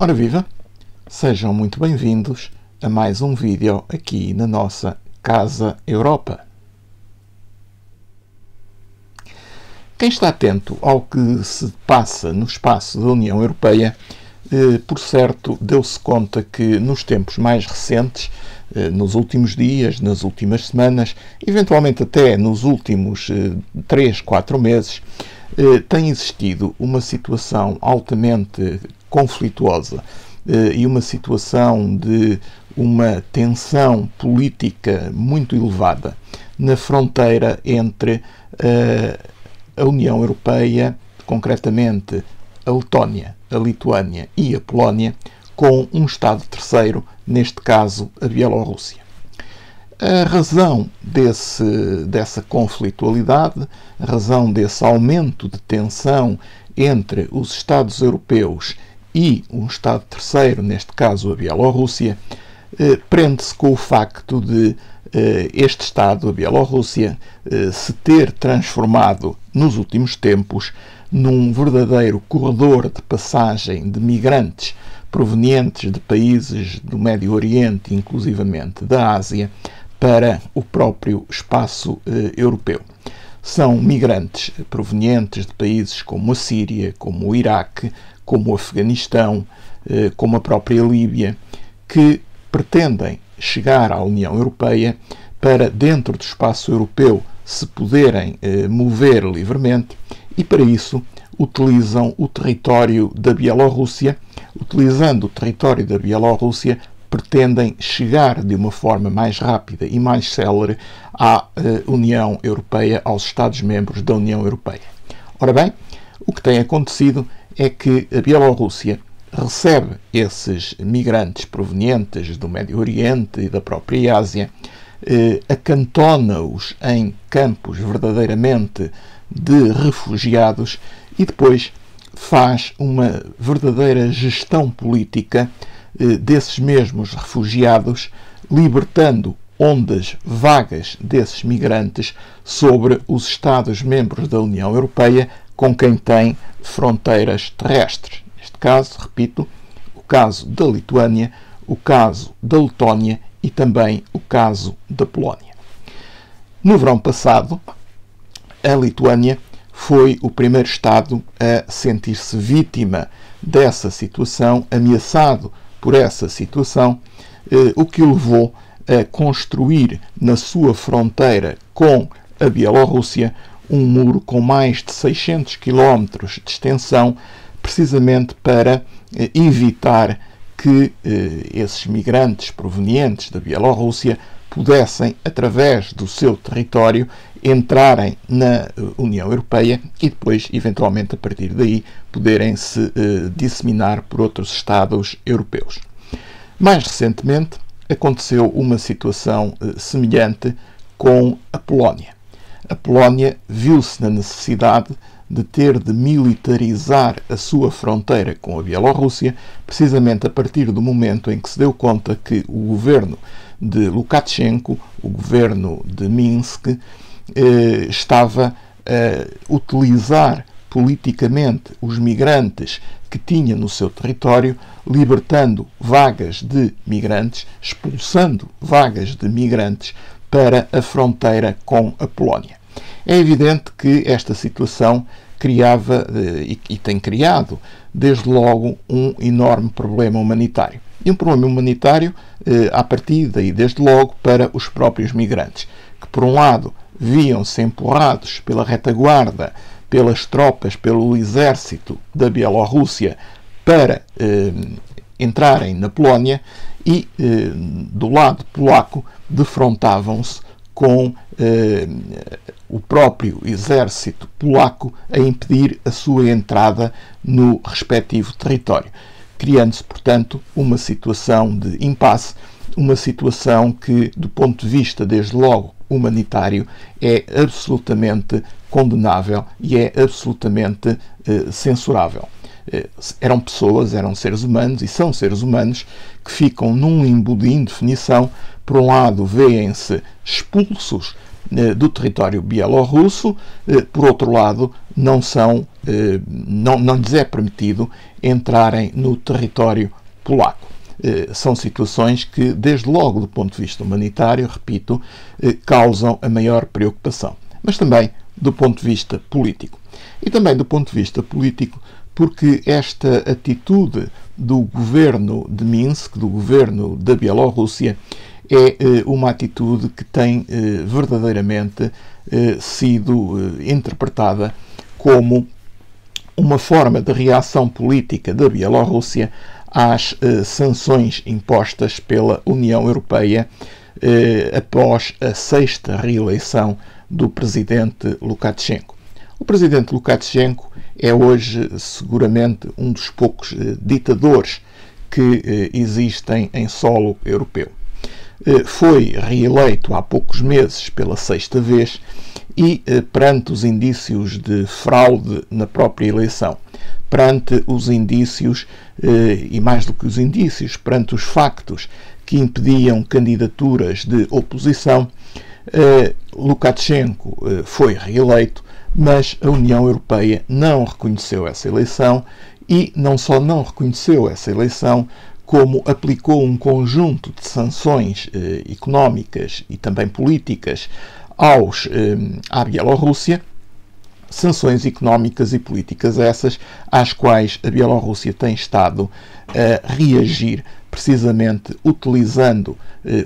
Ora viva! Sejam muito bem-vindos a mais um vídeo aqui na nossa Casa Europa. Quem está atento ao que se passa no espaço da União Europeia, por certo, deu-se conta que nos tempos mais recentes, nos últimos dias, nas últimas semanas, eventualmente até nos últimos 3, 4 meses, tem existido uma situação altamente conflituosa e uma situação de uma tensão política muito elevada na fronteira entre a União Europeia, concretamente a Letónia, a Lituânia e a Polónia, com um Estado terceiro, neste caso a Bielorrússia. A razão dessa conflitualidade, a razão desse aumento de tensão entre os Estados europeus e um Estado terceiro, neste caso a Bielorrússia, prende-se com o facto de este Estado, a Bielorrússia, se ter transformado nos últimos tempos num verdadeiro corredor de passagem de migrantes provenientes de países do Médio Oriente, inclusivamente da Ásia, para o próprio espaço europeu. São migrantes provenientes de países como a Síria, como o Iraque, como o Afeganistão, como a própria Líbia, que pretendem chegar à União Europeia para, dentro do espaço europeu, se poderem mover livremente e, para isso, utilizam o território da Bielorrússia. Utilizando o território da Bielorrússia, pretendem chegar de uma forma mais rápida e mais célere à União Europeia, aos Estados-membros da União Europeia. Ora bem, o que tem acontecido é que a Bielorrússia recebe esses migrantes provenientes do Médio Oriente e da própria Ásia, acantona-os em campos verdadeiramente de refugiados e depois faz uma verdadeira gestão política desses mesmos refugiados, libertando ondas vagas desses migrantes sobre os Estados-membros da União Europeia com quem tem fronteiras terrestres. Neste caso, repito, o caso da Lituânia, o caso da Letónia e também o caso da Polónia. No verão passado, a Lituânia foi o primeiro Estado a sentir-se vítima dessa situação, ameaçado por essa situação, o que o levou a construir na sua fronteira com a Bielorrússia um muro com mais de 600 km de extensão, precisamente para evitar que esses migrantes provenientes da Bielorrússia pudessem, através do seu território, entrarem na União Europeia e depois, eventualmente, a partir daí, poderem se disseminar por outros Estados europeus. Mais recentemente, aconteceu uma situação semelhante com a Polónia. A Polónia viu-se na necessidade de ter de militarizar a sua fronteira com a Bielorrússia, precisamente a partir do momento em que se deu conta que o governo de Lukashenko, o governo de Minsk, estava a utilizar politicamente os migrantes que tinha no seu território, libertando vagas de migrantes, expulsando vagas de migrantes para a fronteira com a Polónia. É evidente que esta situação criava e tem criado, desde logo, um enorme problema humanitário. E um problema humanitário à partida e desde logo para os próprios migrantes, que por um lado viam-se empurrados pela retaguarda, pelas tropas, pelo exército da Bielorrússia para entrarem na Polónia e do lado polaco defrontavam-se com o próprio exército polaco a impedir a sua entrada no respectivo território, criando-se, portanto, uma situação de impasse, uma situação que, do ponto de vista, desde logo, humanitário, é absolutamente condenável e é absolutamente censurável. Eram pessoas, eram seres humanos e são seres humanos que ficam num limbo de indefinição. Por um lado, veem-se expulsos do território bielorrusso, por outro lado, não são não lhes é permitido entrarem no território polaco. São situações que, desde logo do ponto de vista humanitário, repito, causam a maior preocupação. Mas também do ponto de vista político. E também do ponto de vista político, porque esta atitude do governo de Minsk, do governo da Bielorrússia, é uma atitude que tem verdadeiramente sido interpretada como uma forma de reação política da Bielorrússia às sanções impostas pela União Europeia após a 6ª reeleição do presidente Lukashenko. O presidente Lukashenko é hoje seguramente um dos poucos ditadores que existem em solo europeu. Foi reeleito há poucos meses pela 6ª vez e, perante os indícios de fraude na própria eleição, perante os indícios, e mais do que os indícios, perante os factos que impediam candidaturas de oposição, Lukashenko foi reeleito, mas a União Europeia não reconheceu essa eleição e não só não reconheceu essa eleição, como aplicou um conjunto de sanções económicas e também políticas à Bielorrússia, sanções económicas e políticas essas às quais a Bielorrússia tem estado a reagir precisamente utilizando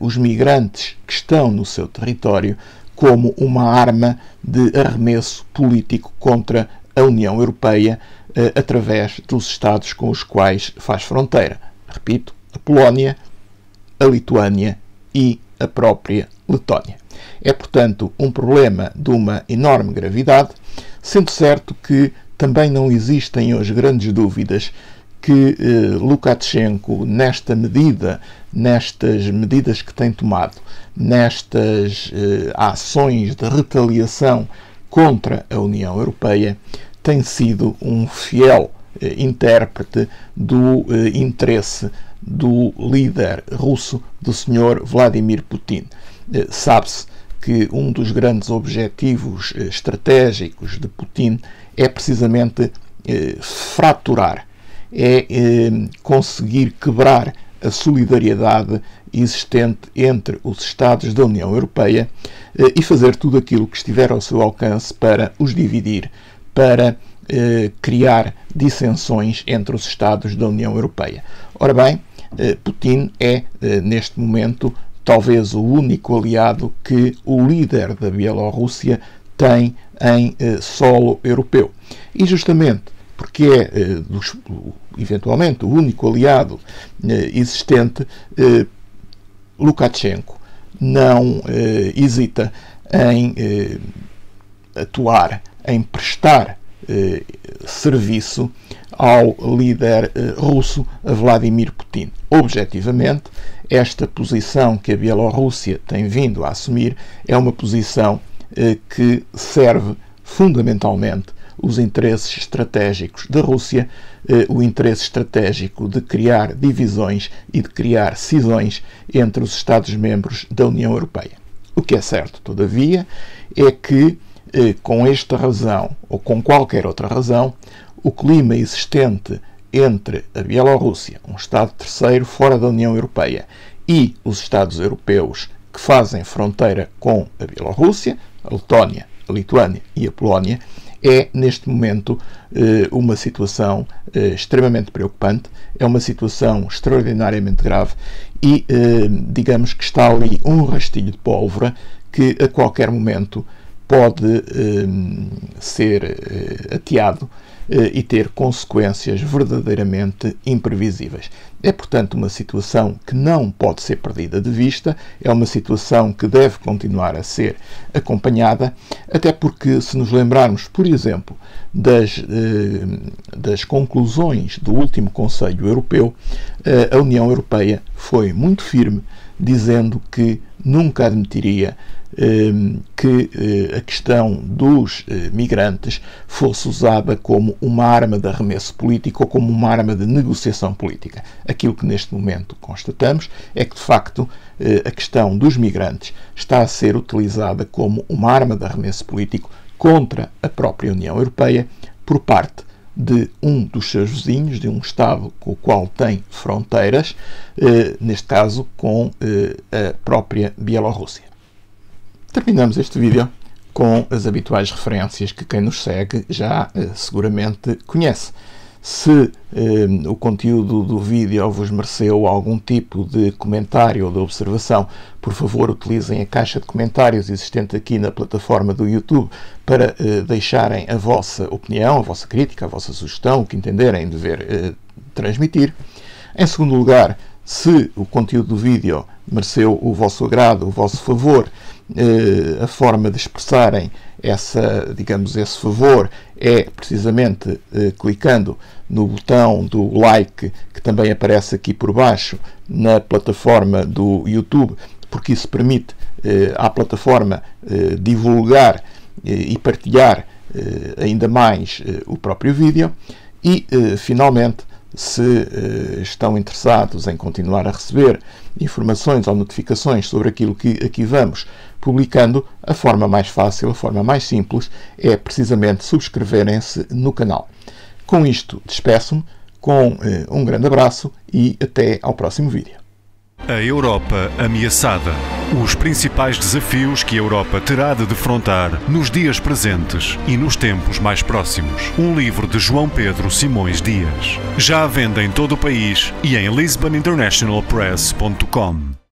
os migrantes que estão no seu território como uma arma de arremesso político contra a União Europeia através dos Estados com os quais faz fronteira. Repito, a Polónia, a Lituânia e a própria Letónia. É, portanto, um problema de uma enorme gravidade, sendo certo que também não existem hoje grandes dúvidas que Lukashenko, nestas medidas que tem tomado, nestas ações de retaliação contra a União Europeia, tem sido um fiel intérprete do interesse do líder russo, do Sr. Vladimir Putin. Sabe-se que um dos grandes objetivos estratégicos de Putin é precisamente fraturar, é conseguir quebrar a solidariedade existente entre os Estados da União Europeia e fazer tudo aquilo que estiver ao seu alcance para os dividir, para criar dissensões entre os Estados da União Europeia. Ora bem, Putin é, neste momento, talvez o único aliado que o líder da Bielorrússia tem em solo europeu. E justamente porque é, eventualmente, o único aliado existente, Lukashenko não hesita em atuar, em prestar serviço ao líder russo, Vladimir Putin. Objetivamente, esta posição que a Bielorrússia tem vindo a assumir é uma posição que serve fundamentalmente os interesses estratégicos da Rússia, o interesse estratégico de criar divisões e de criar cisões entre os Estados-membros da União Europeia. O que é certo, todavia, é que, com esta razão, ou com qualquer outra razão, o clima existente entre a Bielorrússia, um Estado terceiro fora da União Europeia, e os Estados europeus que fazem fronteira com a Bielorrússia, a Letónia, a Lituânia e a Polónia, é, neste momento, uma situação extremamente preocupante, é uma situação extraordinariamente grave e, digamos que está ali um rastilho de pólvora que, a qualquer momento, pode ser ateado e ter consequências verdadeiramente imprevisíveis. É, portanto, uma situação que não pode ser perdida de vista, é uma situação que deve continuar a ser acompanhada, até porque, se nos lembrarmos, por exemplo, das conclusões do último Conselho Europeu, a União Europeia foi muito firme, dizendo que nunca admitiria que a questão dos migrantes fosse usada como uma arma de arremesso político ou como uma arma de negociação política. Aquilo que neste momento constatamos é que, de facto, a questão dos migrantes está a ser utilizada como uma arma de arremesso político contra a própria União Europeia, por parte de um dos seus vizinhos, de um Estado com o qual tem fronteiras, neste caso com a própria Bielorrússia. Terminamos este vídeo com as habituais referências que quem nos segue já seguramente conhece. Se o conteúdo do vídeo vos mereceu algum tipo de comentário ou de observação, por favor utilizem a caixa de comentários existente aqui na plataforma do YouTube para deixarem a vossa opinião, a vossa crítica, a vossa sugestão, o que entenderem dever transmitir. Em segundo lugar, se o conteúdo do vídeo mereceu o vosso agrado, o vosso favor, a forma de expressarem esse favor é precisamente clicando no botão do like que também aparece aqui por baixo na plataforma do YouTube, porque isso permite à plataforma divulgar e partilhar ainda mais o próprio vídeo. E finalmente, se estão interessados em continuar a receber informações ou notificações sobre aquilo que aqui vamos publicando, a forma mais fácil, a forma mais simples é precisamente subscreverem-se no canal. Com isto, despeço-me com um grande abraço e até ao próximo vídeo. A Europa ameaçada. Os principais desafios que a Europa terá de defrontar nos dias presentes e nos tempos mais próximos. Um livro de João Pedro Simões Dias. Já à venda em todo o país e em lisboninternationalpress.com.